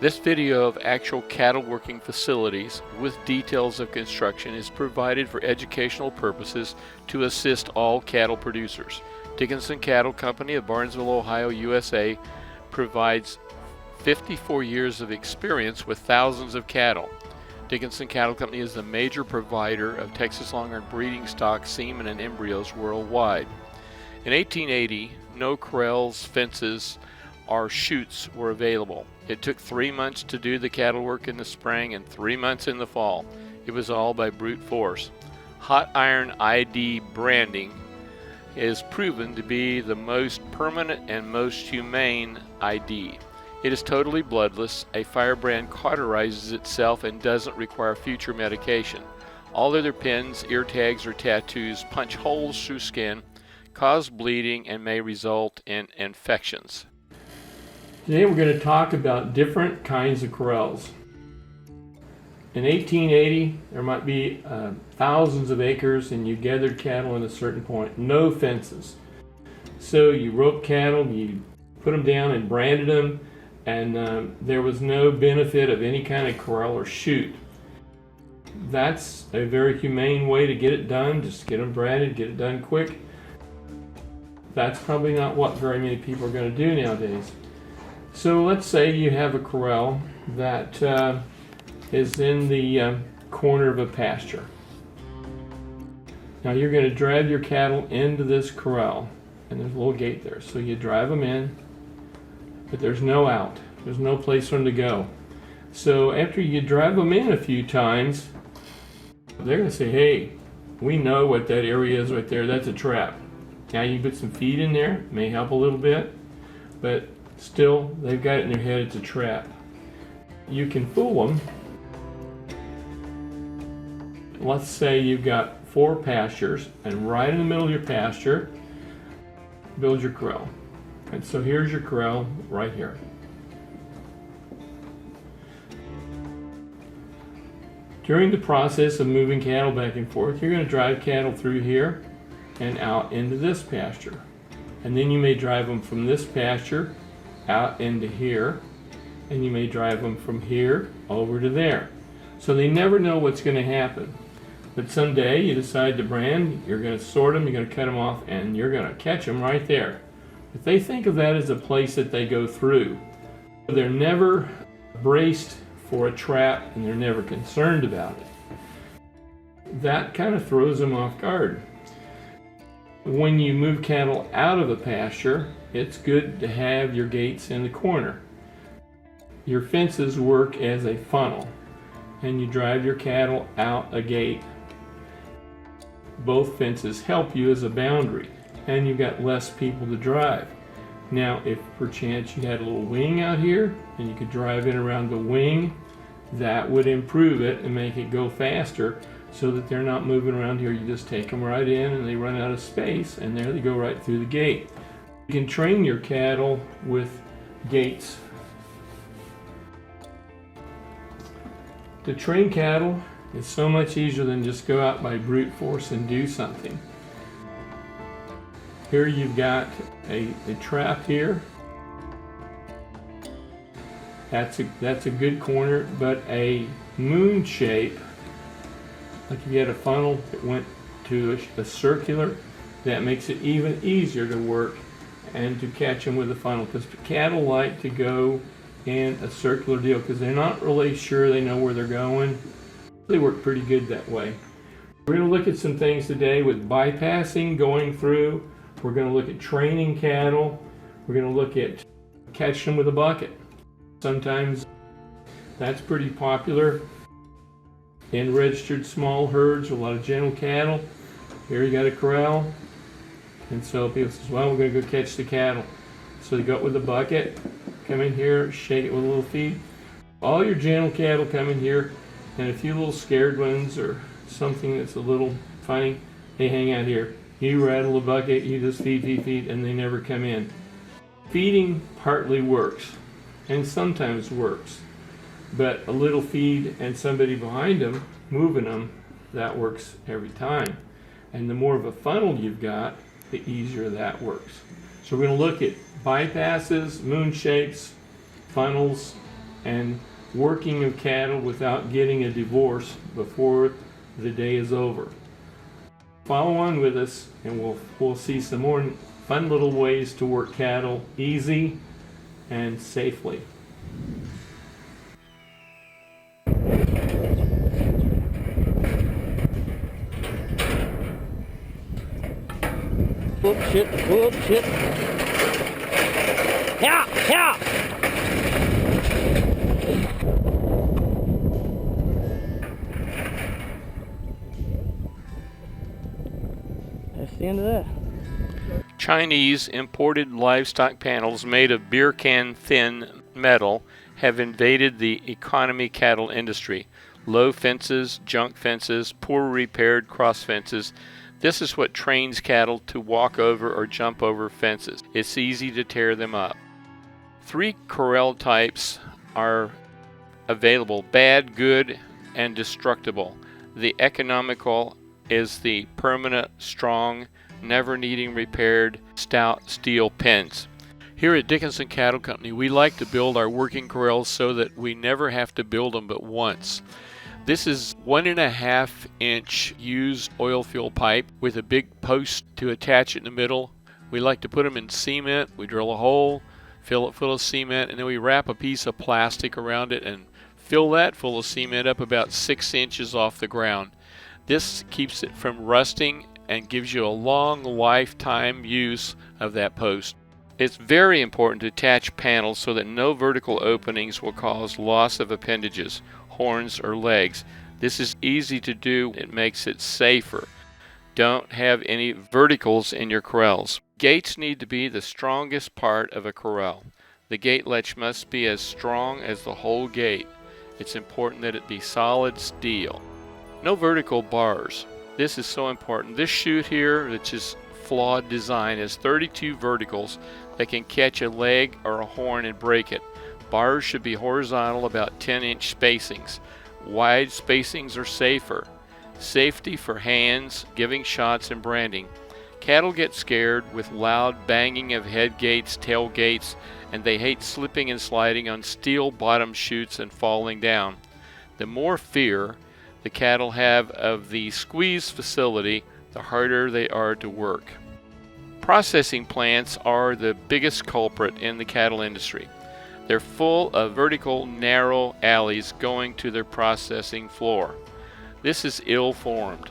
This video of actual cattle working facilities with details of construction is provided for educational purposes to assist all cattle producers. Dickinson Cattle Company of Barnesville, Ohio, USA provides 54 years of experience with thousands of cattle. Dickinson Cattle Company is the major provider of Texas Longhorn breeding stock, semen, and embryos worldwide. In 1880, no corrals, fences, or chutes were available. It took 3 months to do the cattle work in the spring and 3 months in the fall. It was all by brute force. Hot iron ID branding is proven to be the most permanent and most humane ID. It is totally bloodless. A firebrand cauterizes itself and doesn't require future medication. All other pins, ear tags, or tattoos punch holes through skin, cause bleeding, and may result in infections. Today we're going to talk about different kinds of corrals. In 1880, there might be thousands of acres and you gathered cattle at a certain point. No fences. So you roped cattle, you put them down and branded them, and there was no benefit of any kind of corral or chute. That's a very humane way to get it done. Just get them branded, get it done quick. That's probably not what very many people are going to do nowadays. So let's say you have a corral that is in the corner of a pasture. Now you're going to drive your cattle into this corral, and there's a little gate there. So you drive them in, but there's no out. There's no place for them to go. So after you drive them in a few times, they're going to say, hey, we know what that area is right there. That's a trap. Now you put some feed in there, may help a little bit, but still, they've got it in their head it's a trap. You can fool them. Let's say you've got 4 pastures, and right in the middle of your pasture, build your corral. And so here's your corral right here. During the process of moving cattle back and forth, you're going to drive cattle through here and out into this pasture. And then you may drive them from this pasture out into here, and you may drive them from here over to there. So they never know what's going to happen. But someday you decide to brand, you're going to sort them, you're going to cut them off, and you're going to catch them right there. If they think of that as a place that they go through, they're never braced for a trap and they're never concerned about it. That kind of throws them off guard. When you move cattle out of a pasture, it's good to have your gates in the corner. Your fences work as a funnel, and you drive your cattle out a gate. Both fences help you as a boundary, and you've got less people to drive. Now, if perchance you had a little wing out here, and you could drive in around the wing, that would improve it and make it go faster, so that they're not moving around here. You just take them right in and they run out of space, and there they go right through the gate. You can train your cattle with gates. To train cattle is so much easier than just go out by brute force and do something. Here you've got a trap here. That's a good corner, but a moon shape, like if you had a funnel that went to a circular, that makes it even easier to work and to catch them with a funnel, because cattle like to go in a circular deal because they're not really sure they know where they're going. They work pretty good that way. We're going to look at some things today with bypassing, going through. We're going to look at training cattle. We're going to look at catching them with a bucket. Sometimes that's pretty popular in registered small herds, a lot of gentle cattle. Here you got a corral, and so people say, well, we're going to go catch the cattle. So they go up with a bucket, come in here, shake it with a little feed. All your gentle cattle come in here, and a few little scared ones or something that's a little funny, they hang out here. You rattle the bucket, you just feed, and they never come in. Feeding partly works, and sometimes works. But a little feed and somebody behind them moving them, that works every time. And the more of a funnel you've got, the easier that works. So we're going to look at bypasses, moon shapes, funnels, and working of cattle without getting a divorce before the day is over. Follow on with us and we'll see some more fun little ways to work cattle easy and safely. Whoop shit, whoop shit. Yeah, yeah. That's the end of that. Chinese imported livestock panels made of beer can thin metal have invaded the economy cattle industry. Low fences, junk fences, poor repaired cross fences. This is what trains cattle to walk over or jump over fences. It's easy to tear them up. 3 corral types are available: bad, good, and destructible. The economical is the permanent, strong, never needing repaired, stout steel pens. Here at Dickinson Cattle Company, we like to build our working corrals so that we never have to build them but once. This is 1.5 inch used oil fill pipe with a big post to attach it in the middle. We like to put them in cement. We drill a hole, fill it full of cement, and then we wrap a piece of plastic around it and fill that full of cement up about 6 inches off the ground. This keeps it from rusting and gives you a long lifetime use of that post. It's very important to attach panels so that no vertical openings will cause loss of appendages, horns, or legs. This is easy to do. It makes it safer. Don't have any verticals in your corrals. Gates need to be the strongest part of a corral. The gate latch must be as strong as the whole gate. It's important that it be solid steel. No vertical bars. This is so important. This chute here, which is flawed design, has 32 verticals that can catch a leg or a horn and break it. Bars should be horizontal, about 10-inch spacings. Wide spacings are safer. Safety for hands, giving shots, and branding. Cattle get scared with loud banging of head gates, tail gates, and they hate slipping and sliding on steel bottom chutes and falling down. The more fear the cattle have of the squeeze facility, the harder they are to work. Processing plants are the biggest culprit in the cattle industry. They're full of vertical, narrow alleys going to their processing floor. This is ill-formed.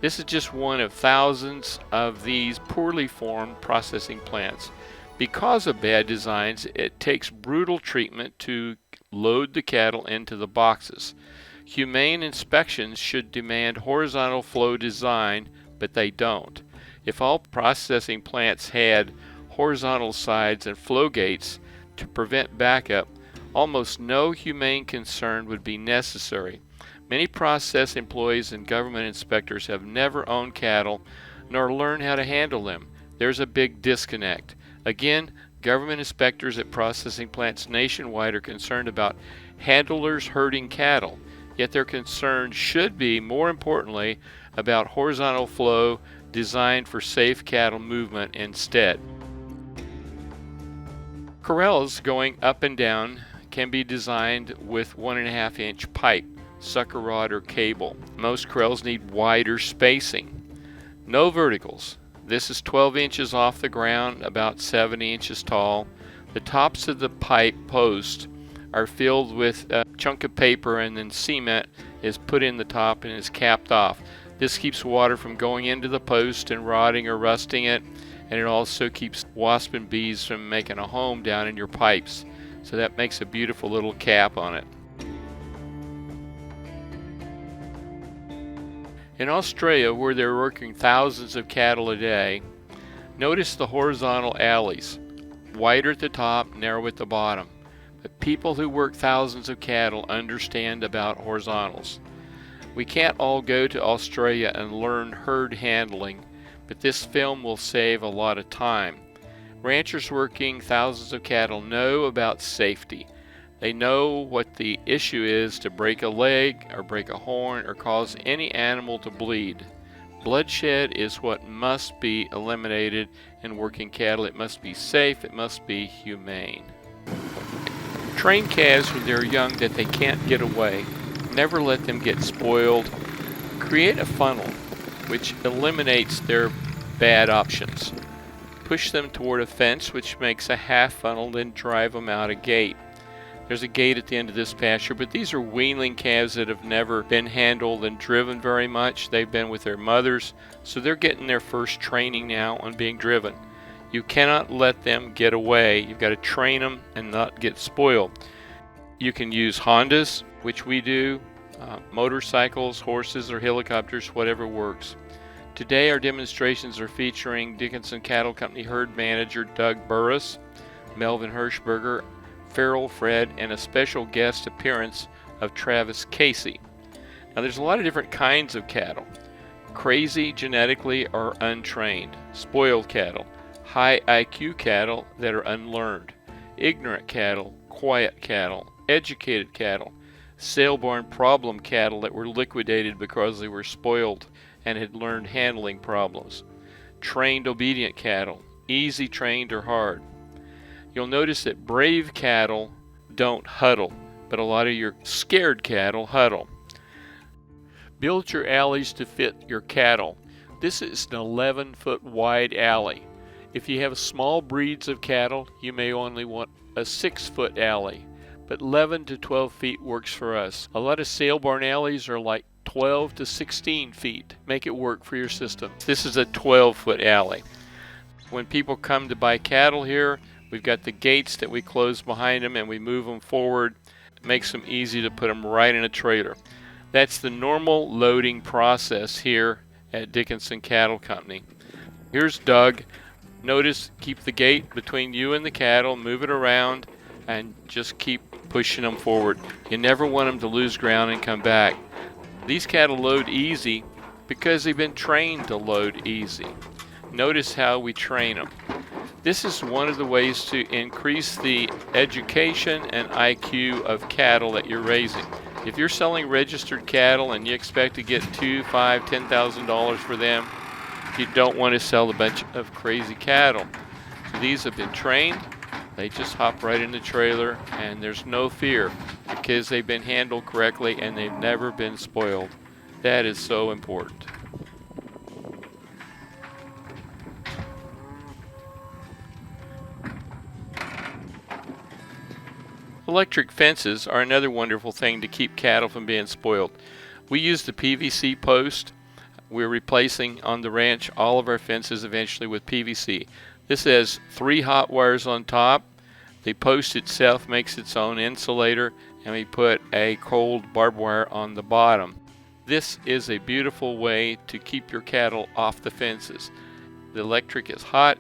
This is just one of thousands of these poorly formed processing plants. Because of bad designs, it takes brutal treatment to load the cattle into the boxes. Humane inspections should demand horizontal flow design, but they don't. If all processing plants had horizontal sides and flow gates to prevent backup, almost no humane concern would be necessary. Many process employees and government inspectors have never owned cattle nor learned how to handle them. There's a big disconnect. Again, government inspectors at processing plants nationwide are concerned about handlers herding cattle, yet their concern should be, more importantly, about horizontal flow designed for safe cattle movement instead. Corrals going up and down can be designed with 1.5 inch pipe, sucker rod, or cable. Most corrals need wider spacing. No verticals. This is 12 inches off the ground, about 70 inches tall. The tops of the pipe posts are filled with a chunk of paper, and then cement is put in the top and is capped off. This keeps water from going into the post and rotting or rusting it, and it also keeps wasps and bees from making a home down in your pipes. So that makes a beautiful little cap on it. In Australia, where they're working thousands of cattle a day, notice the horizontal alleys, wider at the top, narrow at the bottom. But people who work thousands of cattle understand about horizontals. We can't all go to Australia and learn herd handling, but this film will save a lot of time. Ranchers working thousands of cattle know about safety. They know what the issue is to break a leg or break a horn or cause any animal to bleed. Bloodshed is what must be eliminated in working cattle. It must be safe. It must be humane. Train calves when they're young that they can't get away. Never let them get spoiled. Create a funnel which eliminates their bad options. Push them toward a fence which makes a half funnel, then drive them out a gate. There's a gate at the end of this pasture, but these are weanling calves that have never been handled and driven very much. They've been with their mothers, so they're getting their first training now on being driven. You cannot let them get away. You've got to train them and not get spoiled. You can use Hondas, which we do, motorcycles, horses, or helicopters, whatever works. Today our demonstrations are featuring Dickinson Cattle Company herd manager Doug Burris, Melvin Hirschberger, Farrell Fred, and a special guest appearance of Travis Casey. Now there's a lot of different kinds of cattle. Crazy genetically or untrained, spoiled cattle, high IQ cattle that are unlearned, ignorant cattle, quiet cattle, educated cattle, sale-born problem cattle that were liquidated because they were spoiled and had learned handling problems, trained obedient cattle, easy trained or hard. You'll notice that brave cattle don't huddle, but a lot of your scared cattle huddle. Build your alleys to fit your cattle. This is an 11-foot wide alley. If you have small breeds of cattle, you may only want a 6-foot alley, but 11 to 12 feet works for us. A lot of sale-barn alleys are like 12 to 16 feet. Make it work for your system. This is a 12-foot alley. When people come to buy cattle here, we've got the gates that we close behind them and we move them forward. It makes them easy to put them right in a trailer. That's the normal loading process here at Dickinson Cattle Company. Here's Doug. Notice, keep the gate between you and the cattle, move it around, and just keep pushing them forward. You never want them to lose ground and come back. These cattle load easy because they've been trained to load easy. Notice how we train them. This is one of the ways to increase the education and IQ of cattle that you're raising. If you're selling registered cattle and you expect to get $2,000, $5,000, $10,000 for them, you don't want to sell a bunch of crazy cattle. So these have been trained. They just hop right in the trailer and there's no fear because they've been handled correctly and they've never been spoiled. That is so important. Electric fences are another wonderful thing to keep cattle from being spoiled. We use the PVC post. We're replacing on the ranch all of our fences eventually with PVC. This has 3 hot wires on top. The post itself makes its own insulator, and we put a cold barbed wire on the bottom. This is a beautiful way to keep your cattle off the fences. The electric is hot.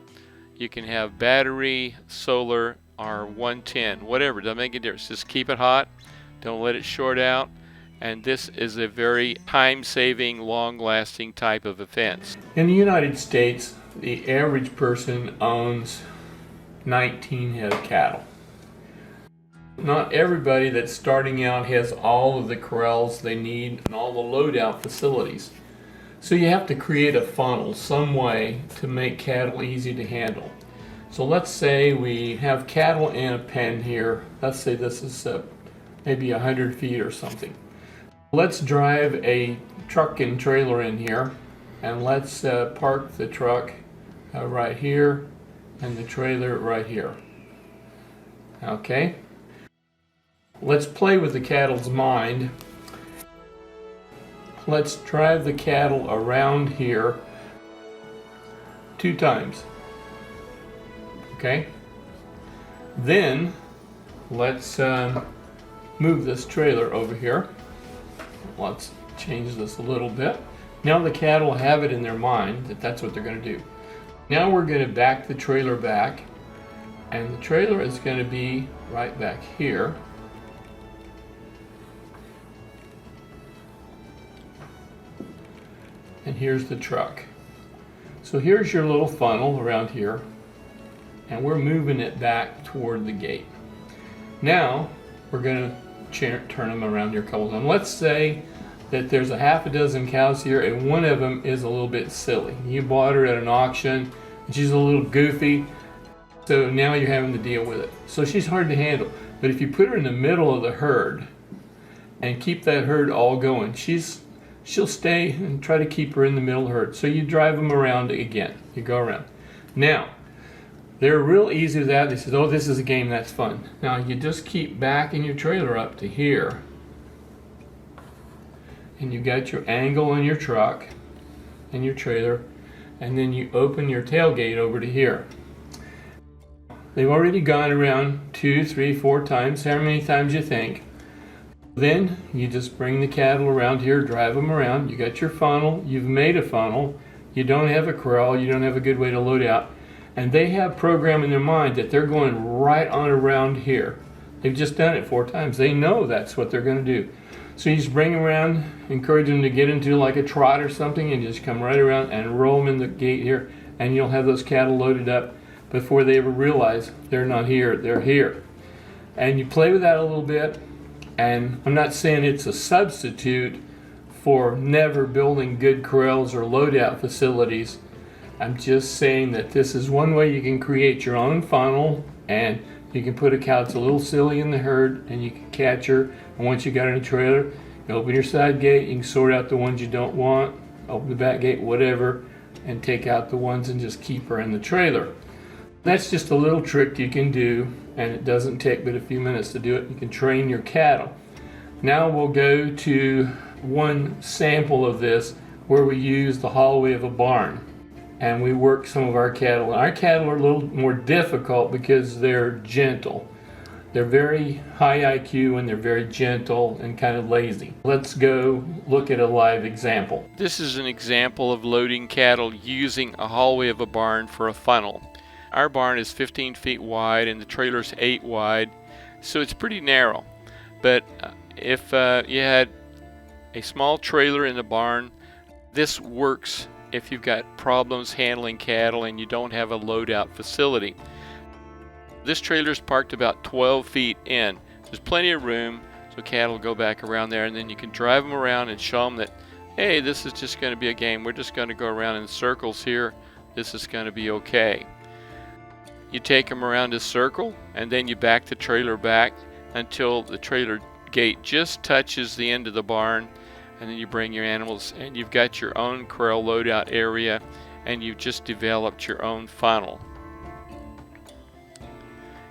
You can have battery, solar, or 110, whatever, doesn't make a difference. Just keep it hot, don't let it short out, and this is a very time-saving, long-lasting type of a fence. In the United States, the average person owns 19 head of cattle. Not everybody that's starting out has all of the corrals they need and all the loadout facilities. So you have to create a funnel, some way to make cattle easy to handle. So let's say we have cattle in a pen here. Let's say this is maybe 100 feet or something. Let's drive a truck and trailer in here, and let's park the truck right here and the trailer right here. Okay? Let's play with the cattle's mind. Let's drive the cattle around here 2 times. Okay? Then let's move this trailer over here. Let's change this a little bit. Now the cattle have it in their mind that that's what they're going to do. Now we're going to back the trailer back, and the trailer is going to be right back here. And here's the truck. So here's your little funnel around here, and we're moving it back toward the gate. Now we're going to turn them around here a couple times. Let's say that there's a half a dozen cows here and one of them is a little bit silly. You bought her at an auction and she's a little goofy, so now you're having to deal with it. So she's hard to handle. But if you put her in the middle of the herd and keep that herd all going, she'll stay, and try to keep her in the middle of the herd. So you drive them around again. You go around. Now, they're real easy with that. They say, oh, this is a game, that's fun. Now you just keep backing your trailer up to here. And you got your angle on your truck and your trailer. And then you open your tailgate over to here. They've already gone around 2, 3, 4 times, however many times you think. Then you just bring the cattle around here, drive them around. You got your funnel, you've made a funnel. You don't have a corral, you don't have a good way to load out. And they have program in their mind that they're going right on around here. They've just done it 4 times. They know that's what they're going to do. So you just bring them around, encourage them to get into like a trot or something, and just come right around and roll them in the gate here, and you'll have those cattle loaded up before they ever realize they're not here, they're here. And you play with that a little bit, and I'm not saying it's a substitute for never building good corrals or loadout facilities. I'm just saying that this is one way you can create your own funnel, and you can put a cow that's a little silly in the herd, and you can catch her. And once you got her in a trailer, you open your side gate, you can sort out the ones you don't want, open the back gate, whatever, and take out the ones and just keep her in the trailer. That's just a little trick you can do, and it doesn't take but a few minutes to do it. You can train your cattle. Now we'll go to one sample of this where we use the hallway of a barn, and we work some of our cattle. Our cattle are a little more difficult because they're gentle. They're very high IQ, and they're very gentle and kind of lazy. Let's go look at a live example. This is an example of loading cattle using a hallway of a barn for a funnel. Our barn is 15 feet wide and the trailer's 8 wide, so it's pretty narrow. But if you had a small trailer in the barn, this works if you've got problems handling cattle and you don't have a loadout facility. This trailer's parked about 12 feet in. There's plenty of room, so cattle go back around there, and then you can drive them around and show them that, hey, this is just going to be a game. We're just going to go around in circles here. This is going to be okay. You take them around a circle, and then you back the trailer back until the trailer gate just touches the end of the barn, and then you bring your animals, and you've got your own corral loadout area, and you've just developed your own funnel.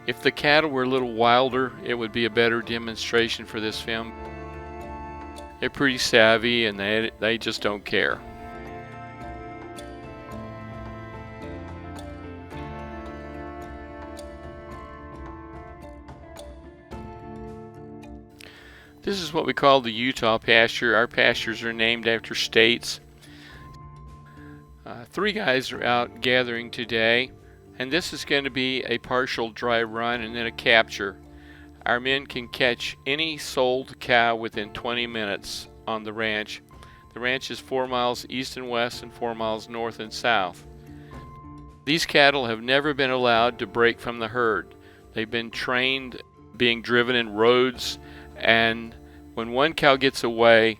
If the cattle were a little wilder, it would be a better demonstration for this film. They're pretty savvy, and they just don't care. This is what we call the Utah pasture. Our pastures are named after states. 3 guys are out gathering today, and this is going to be a partial dry run and then a capture. Our men can catch any sold cow within 20 minutes on the ranch. The ranch is 4 miles east and west and 4 miles north and south. These cattle have never been allowed to break from the herd. They've been trained being driven in roads, and when one cow gets away,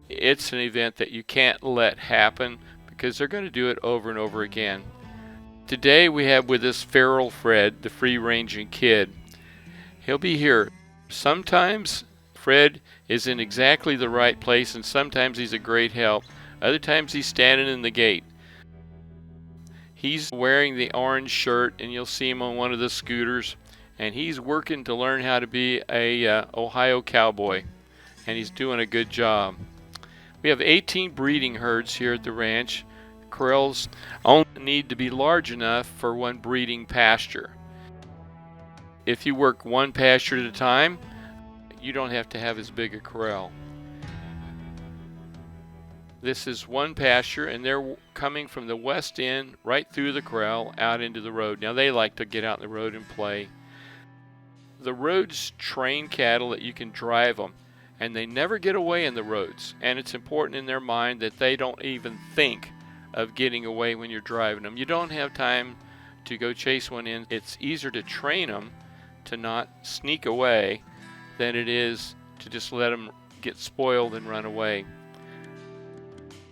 it's an event that you can't let happen because they're going to do it over and over again. Today we have with us Feral Fred, the free-ranging kid. He'll be here. Sometimes Fred is in exactly the right place, and sometimes he's a great help. Other times he's standing in the gate. He's wearing the orange shirt, and you'll see him on one of the scooters, and he's working to learn how to be a Ohio cowboy, and he's doing a good job. We have 18 breeding herds here at the ranch. Corrals only need to be large enough for one breeding pasture. If you work one pasture at a time, you don't have to have as big a corral. This is one pasture, and they're coming from the west end right through the corral out into the road. Now they like to get out in the road and play. The roads train cattle that you can drive them, and they never get away in the roads. And it's important in their mind that they don't even think of getting away when you're driving them. You don't have time to go chase one in. It's easier to train them to not sneak away than it is to just let them get spoiled and run away.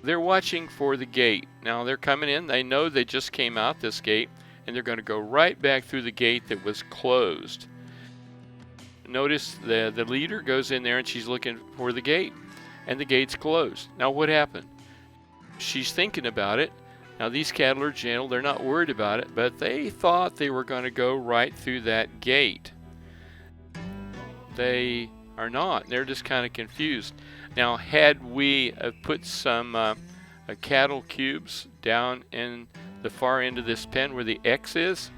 They're watching for the gate. Now they're coming in. They know they just came out this gate, and they're going to go right back through the gate that was closed. notice the leader goes in there and she's looking for the gate, and the gate's closed. Now what happened? She's thinking about it. Now these cattle are gentle, they're not worried about it, but they thought they were going to go right through that gate. They are not. They're just kind of confused. Now had we put some cattle cubes down in the far end of this pen where the X is,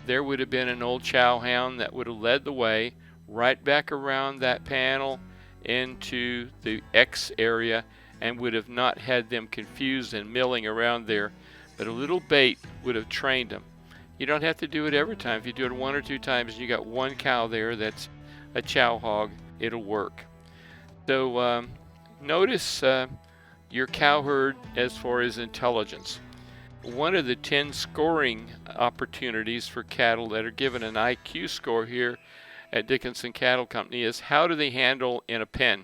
there would have been an old chow hound that would have led the way right back around that panel into the X area and would have not had them confused and milling around there. But a little bait would have trained them. You don't have to do it every time. If you do it 1 or 2 times and you got one cow there that's a chow hog, it'll work. So notice your cow herd as far as intelligence. One of the 10 scoring opportunities for cattle that are given an IQ score here at Dickinson Cattle Company is how do they handle in a pen.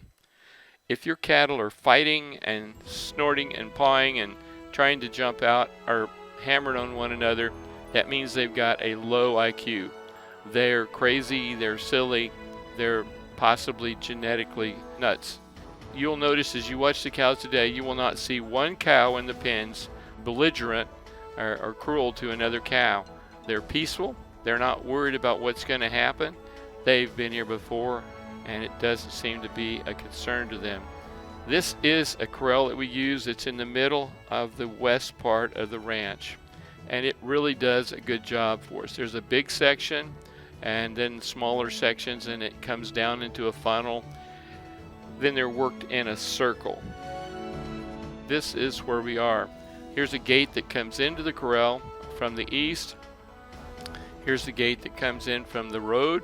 If your cattle are fighting and snorting and pawing and trying to jump out or hammering on one another, that means they've got a low IQ. They're crazy, they're silly, they're possibly genetically nuts. You'll notice as you watch the cows today, you will not see one cow in the pens belligerent or cruel to another cow. They're peaceful. They're not worried about what's going to happen. They've been here before, and it doesn't seem to be a concern to them. This is a corral that we use. It's in the middle of the west part of the ranch, and it really does a good job for us. There's a big section and then smaller sections, and it comes down into a funnel. Then they're worked in a circle. This is where we are. Here's a gate that comes into the corral from the east. Here's the gate that comes in from the road.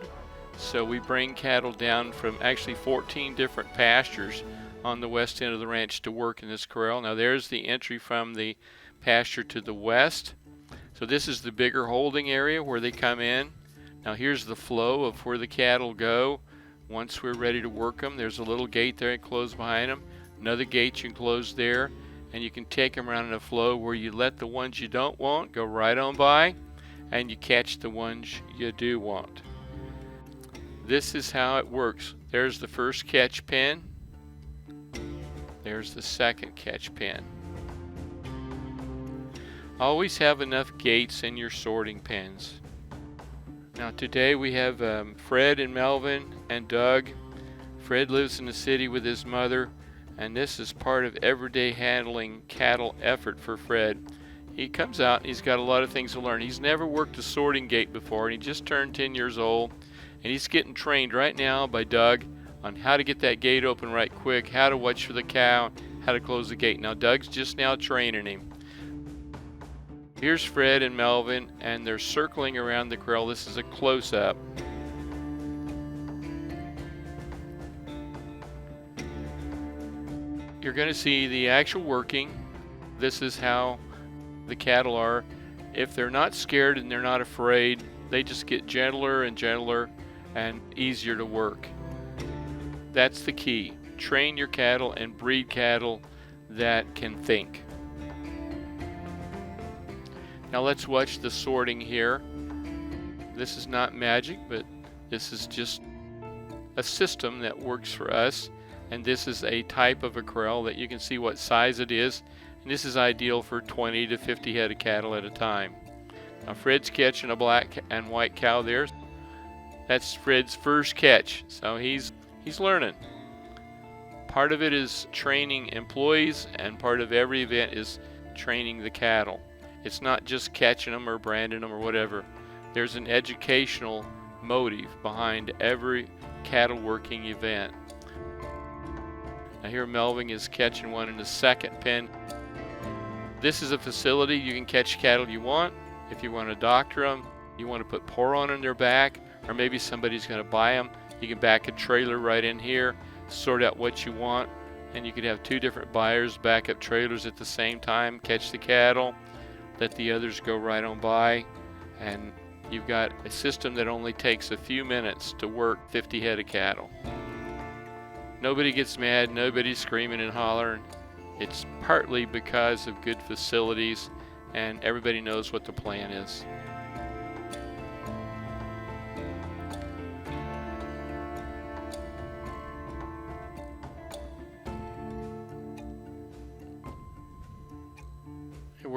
So we bring cattle down from actually 14 different pastures on the west end of the ranch to work in this corral. Now there's the entry from the pasture to the west. So this is the bigger holding area where they come in. Now here's the flow of where the cattle go. Once we're ready to work them, there's a little gate there and close behind them. Another gate you can close there, and you can take them around in a flow where you let the ones you don't want go right on by, and you catch the ones you do want. This is how it works. There's the first catch pen. There's the second catch pen. Always have enough gates in your sorting pens. Now today we have Fred and Melvin and Doug. Fred lives in the city with his mother, and this is part of everyday handling cattle effort for Fred. He comes out and he's got a lot of things to learn. He's never worked a sorting gate before, and he just turned 10 years old, and he's getting trained right now by Doug on how to get that gate open right quick, how to watch for the cow, how to close the gate. Now Doug's just now training him. Here's Fred and Melvin, and they're circling around the corral. This is a close-up. You're going to see the actual working. This is how the cattle are. If they're not scared and they're not afraid, they just get gentler and gentler and easier to work. That's the key. Train your cattle and breed cattle that can think. Now let's watch the sorting here. This is not magic, but this is just a system that works for us. And this is a type of a corral that you can see what size it is. And this is ideal for 20 to 50 head of cattle at a time. Now Fred's catching a black and white cow there. That's Fred's first catch, so he's learning. Part of it is training employees, and part of every event is training the cattle. It's not just catching them or branding them or whatever. There's an educational motive behind every cattle working event. Now here Melvin is catching one in the second pen. This is a facility you can catch cattle you want. If you want to doctor them, you want to put poron on their back, or maybe somebody's going to buy them, you can back a trailer right in here, sort out what you want, and you could have 2 different buyers back up trailers at the same time, catch the cattle, let the others go right on by, and you've got a system that only takes a few minutes to work 50 head of cattle. Nobody gets mad, nobody's screaming and hollering. It's partly because of good facilities and everybody knows what the plan is.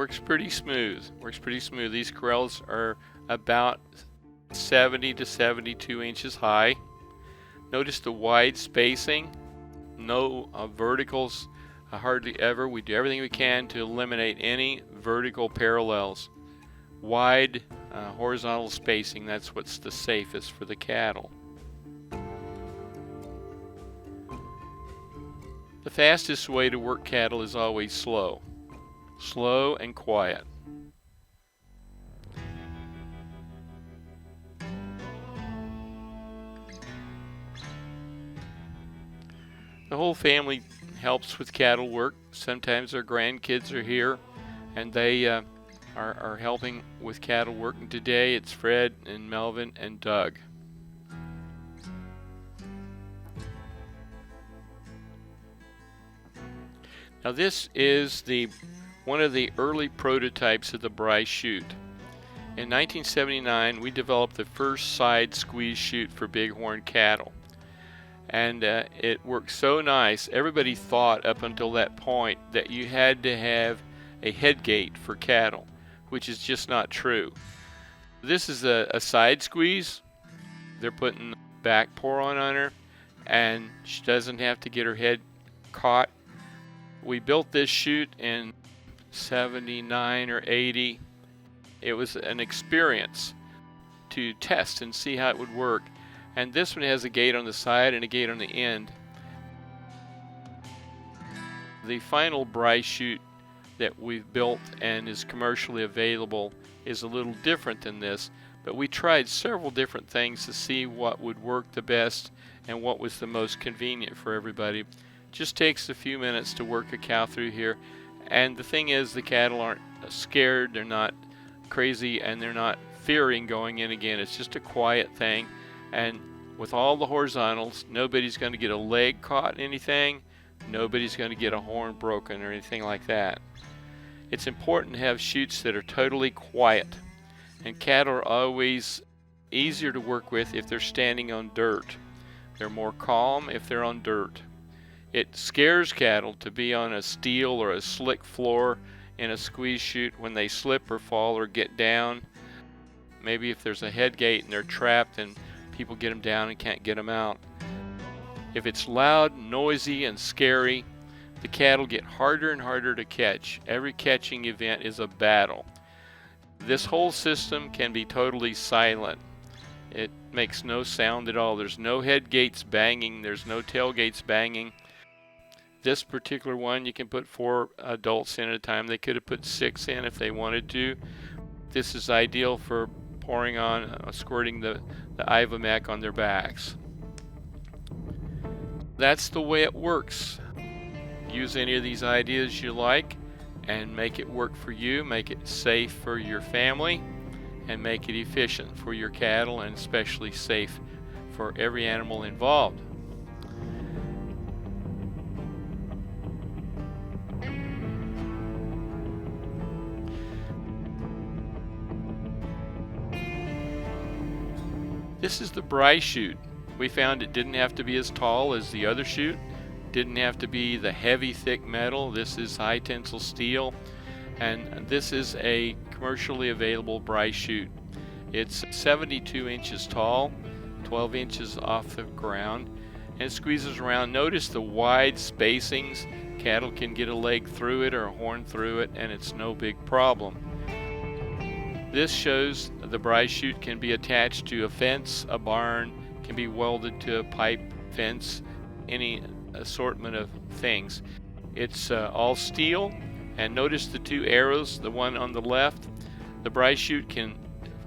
works pretty smooth. These corrals are about 70 to 72 inches high. Notice the wide spacing, no verticals, hardly ever. We do everything we can to eliminate any vertical parallels. Wide horizontal spacing, that's what's the safest for the cattle. The fastest way to work cattle is always slow and quiet. The whole family helps with cattle work. Sometimes our grandkids are here and they are helping with cattle work. And today it's Fred and Melvin and Doug. Now this is one of the early prototypes of the Bryce chute. In 1979 we developed the first side squeeze chute for bighorn cattle. And it worked so nice. Everybody thought up until that point that you had to have a head gate for cattle, which is just not true. This is a side squeeze. They're putting back pour on her, and she doesn't have to get her head caught. We built this chute in 79 or 80. It was an experience to test and see how it would work. And this one has a gate on the side and a gate on the end. The final Bryce chute that we've built and is commercially available is a little different than this, but we tried several different things to see what would work the best and what was the most convenient for everybody. Just takes a few minutes to work a cow through here, and the thing is, the cattle aren't scared, they're not crazy, and they're not fearing going in again. It's just a quiet thing, and with all the horizontals, nobody's going to get a leg caught in anything, nobody's going to get a horn broken or anything like that. It's important to have chutes that are totally quiet, and cattle are always easier to work with if they're standing on dirt. They're more calm if they're on dirt. It scares cattle to be on a steel or a slick floor in a squeeze chute when they slip or fall or get down. Maybe if there's a head gate and they're trapped and people get them down and can't get them out. If it's loud, noisy, and scary, the cattle get harder and harder to catch. Every catching event is a battle. This whole system can be totally silent. It makes no sound at all. There's no head gates banging. There's no tailgates banging. This particular one, you can put 4 adults in at a time. They could have put 6 in if they wanted to. This is ideal for pouring on, squirting the Ivomec on their backs. That's the way it works. Use any of these ideas you like and make it work for you, make it safe for your family, and make it efficient for your cattle, and especially safe for every animal involved. This is the Bryce chute. We found it didn't have to be as tall as the other chute, didn't have to be the heavy thick metal. This is high tensile steel, and this is a commercially available Bryce chute. It's 72 inches tall, 12 inches off the ground, and it squeezes around. Notice the wide spacings. Cattle can get a leg through it or a horn through it, and it's no big problem. This shows the Bryce chute can be attached to a fence, a barn, can be welded to a pipe fence, any assortment of things. It's all steel, and notice the 2 arrows, the one on the left. The Bryce chute can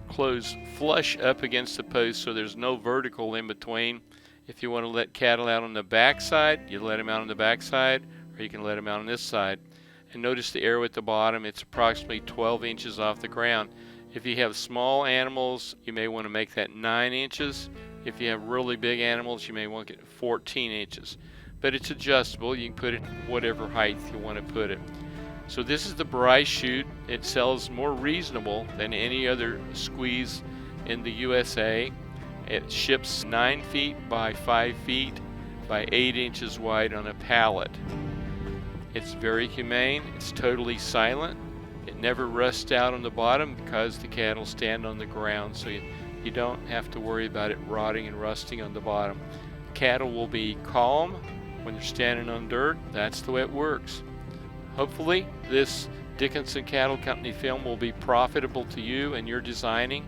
close flush up against the post, so there's no vertical in between. If you want to let cattle out on the back side, you let them out on the back side, or you can let them out on this side. And notice the arrow at the bottom, it's approximately 12 inches off the ground. If you have small animals, you may want to make that 9 inches. If you have really big animals, you may want to get 14 inches. But it's adjustable. You can put it whatever height you want to put it. So this is the Bryce chute. It sells more reasonable than any other squeeze in the USA. It ships 9 feet by 5 feet by 8 inches wide on a pallet. It's very humane. It's totally silent. It never rusts out on the bottom because the cattle stand on the ground, so you don't have to worry about it rotting and rusting on the bottom. Cattle will be calm when they're standing on dirt. That's the way it works. Hopefully this Dickinson Cattle Company film will be profitable to you and your designing.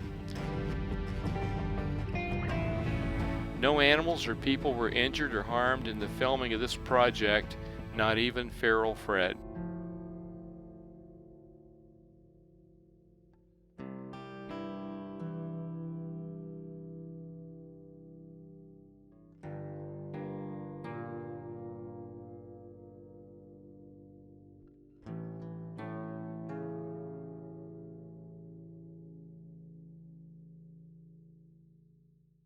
No animals or people were injured or harmed in the filming of this project, not even Feral Fred.